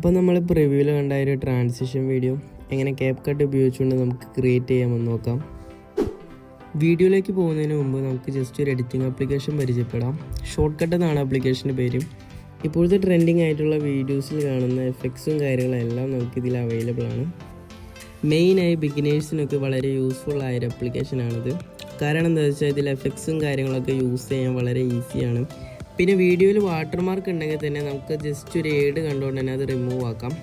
അപ്പോൾ നമ്മളിപ്പോൾ റിവ്യൂവിൽ കണ്ട ഒരു ട്രാൻസിഷൻ വീഡിയോ എങ്ങനെ Capcut ഉപയോഗിച്ചുകൊണ്ട് നമുക്ക് ക്രിയേറ്റ് ചെയ്യാമെന്ന് നോക്കാം. വീഡിയോയിലേക്ക് പോകുന്നതിന് മുമ്പ് നമുക്ക് ജസ്റ്റ് ഒരു എഡിറ്റിംഗ് ആപ്ലിക്കേഷൻ പരിചയപ്പെടാം. ഷോർട്ട് കട്ട് എന്നാണ് ആപ്ലിക്കേഷൻ്റെ പേര്. ഇപ്പോഴത്തെ ട്രെൻഡിങ് ആയിട്ടുള്ള വീഡിയോസിൽ കാണുന്ന എഫക്ട്സും കാര്യങ്ങളെല്ലാം നമുക്കിതിൽ അവൈലബിൾ ആണ്. മെയിനായി ബിഗിനേഴ്സിനൊക്കെ വളരെ യൂസ്ഫുൾ ആയൊരു ആപ്ലിക്കേഷനാണിത്. കാരണം എന്താ വെച്ചാൽ ഇതിൽ എഫക്ട്സും കാര്യങ്ങളൊക്കെ യൂസ് ചെയ്യാൻ വളരെ ഈസിയാണ്. പിന്നെ വീഡിയോയിൽ വാട്ടർമാർക്ക് ഉണ്ടെങ്കിൽ തന്നെ നമുക്ക് ജസ്റ്റ് ഒരു ഏഡ് കണ്ടുകൊണ്ട് തന്നെ അത് റിമൂവ് ആക്കാം.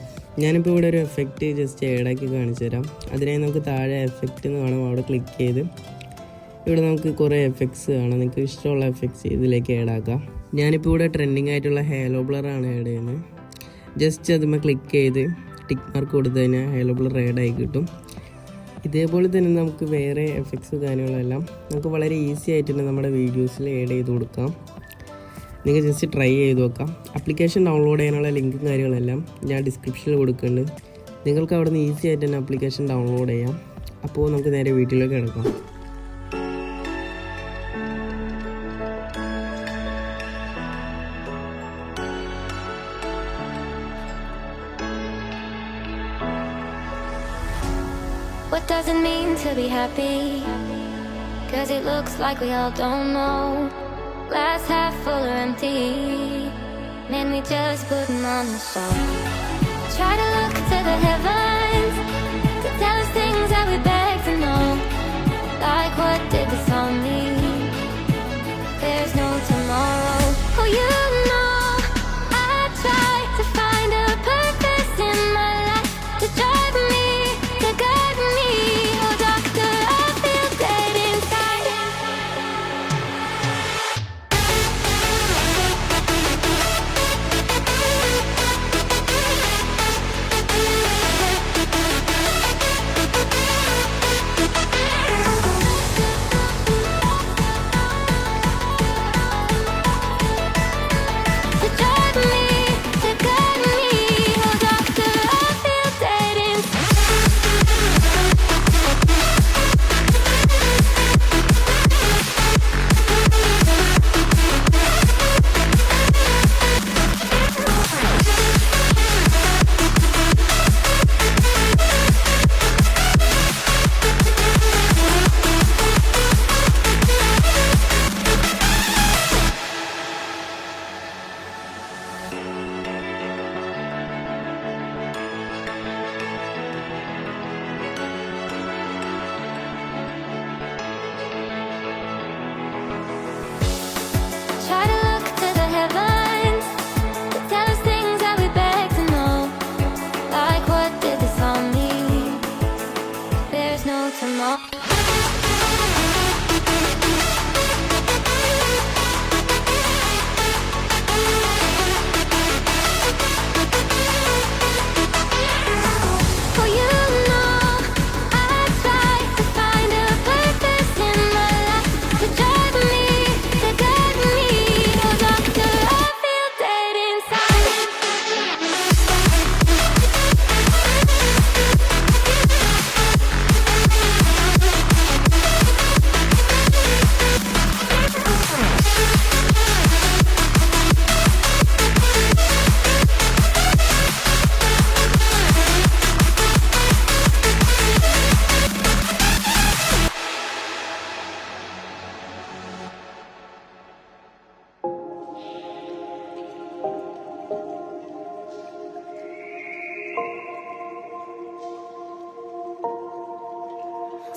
ഞാനിപ്പോൾ ഇവിടെ ഒരു എഫക്റ്റ് ജസ്റ്റ് ഏഡാക്കി കാണിച്ചു തരാം. അതിനായി നമുക്ക് താഴെ എഫക്റ്റ് എന്ന് കാണും, അവിടെ ക്ലിക്ക് ചെയ്ത് ഇവിടെ നമുക്ക് കുറേ എഫക്ട്സ് കാണാം. നിങ്ങൾക്ക് ഇഷ്ടമുള്ള എഫക്ട്സ് ഇതിലേക്ക് ഏഡാക്കാം. ഞാനിപ്പോൾ ഇവിടെ ട്രെൻഡിങ് ആയിട്ടുള്ള ഹേലോ ബ്ലറാണ് ഏഡ് ചെയ്യുന്നത്. ജസ്റ്റ് അതുമ്മേ ക്ലിക്ക് ചെയ്ത് ടിക്ക് മാർക്ക് കൊടുത്തു കഴിഞ്ഞാൽ ഹേലോ ബ്ലർ ഏഡായി കിട്ടും. ഇതേപോലെ തന്നെ നമുക്ക് വേറെ എഫക്ട്സ് കാര്യങ്ങളെല്ലാം നമുക്ക് വളരെ ഈസി ആയിട്ട് തന്നെ നമ്മുടെ വീഡിയോസിൽ ഏഡ് ചെയ്ത് കൊടുക്കാം. നിങ്ങൾക്ക് ജസ്റ്റ് ട്രൈ ചെയ്ത് നോക്കാം. ആപ്ലിക്കേഷൻ ഡൗൺലോഡ് ചെയ്യാനുള്ള ലിങ്കും കാര്യങ്ങളെല്ലാം ഞാൻ ഡിസ്ക്രിപ്ഷനിൽ കൊടുക്കുന്നുണ്ട്. നിങ്ങൾക്ക് അവിടെ നിന്ന് ഈസി ആയിട്ട് തന്നെ ആപ്ലിക്കേഷൻ ഡൗൺലോഡ് ചെയ്യാം. അപ്പോൾ നമുക്ക് നേരെ വീട്ടിലേക്ക് കിടക്കാം. What does it mean to be happy? 'Cause it looks like we all don't know. Glass half full or empty. Man, we just putting on a show. Try to look to the heavens to tell us things that we beg to know. Like what did this all mean? There's no tomorrow. Oh, you know I try to find a purpose in my life to drive me.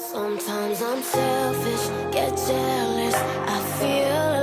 Sometimes I'm selfish, get jealous, I feel